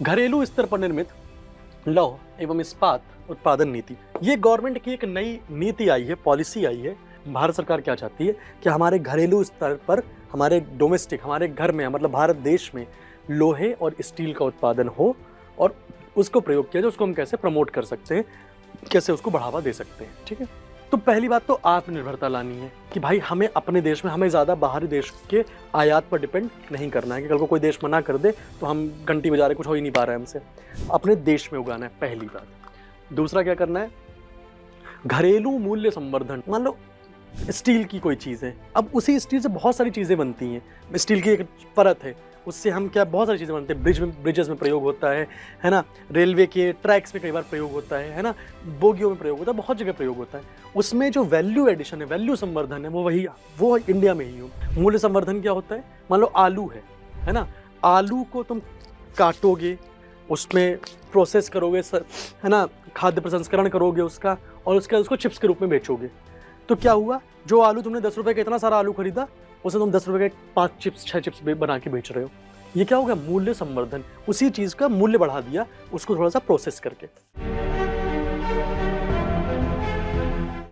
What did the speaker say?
घरेलू स्तर पर निर्मित लौह एवं इस्पात उत्पादन नीति, ये गवर्नमेंट की एक नई नीति आई है, पॉलिसी आई है। भारत सरकार क्या चाहती है कि हमारे घरेलू स्तर पर, हमारे डोमेस्टिक, हमारे घर में, मतलब भारत देश में लोहे और स्टील का उत्पादन हो और उसको प्रयोग किया जाए। उसको हम कैसे प्रमोट कर सकते हैं, कैसे उसको बढ़ावा दे सकते हैं। ठीक है, तो पहली बात तो आत्मनिर्भरता लानी है कि भाई हमें अपने देश में, हमें ज़्यादा बाहरी देश के आयात पर डिपेंड नहीं करना है कि कल को कोई देश मना कर दे तो हम घंटी बजा रहे, कुछ हो ही नहीं पा रहा है हमसे। अपने देश में उगाना है, पहली बात। दूसरा क्या करना है, घरेलू मूल्य संवर्धन। मान लो स्टील की कोई चीज़ है, अब उसी स्टील से बहुत सारी चीज़ें बनती हैं। स्टील की एक परत है, उससे हम क्या बहुत सारी चीज़ें बनते हैं। ब्रिजेस में प्रयोग होता है ना, रेलवे के ट्रैक्स में कई बार प्रयोग होता है ना, बोगियों में प्रयोग होता है, बहुत जगह प्रयोग होता है। उसमें जो वैल्यू एडिशन है, वैल्यू संवर्धन है, वो इंडिया में ही हो। मूल्य संवर्धन क्या होता है, मान लो आलू है ना, आलू को तुम काटोगे, उसमें प्रोसेस करोगे, है ना, खाद्य प्रसंस्करण करोगे उसका, और उसके बाद उसको चिप्स के रूप में बेचोगे। तो क्या हुआ, जो आलू तुमने 10 रुपए का इतना सारा आलू खरीदा, उसे तुम 10 रुपए के 5 चिप्स 6 चिप्स बना के बेच रहे हो। ये क्या हो गया, मूल्य संवर्धन। उसी चीज़ का मूल्य बढ़ा दिया, उसको थोड़ा सा प्रोसेस करके।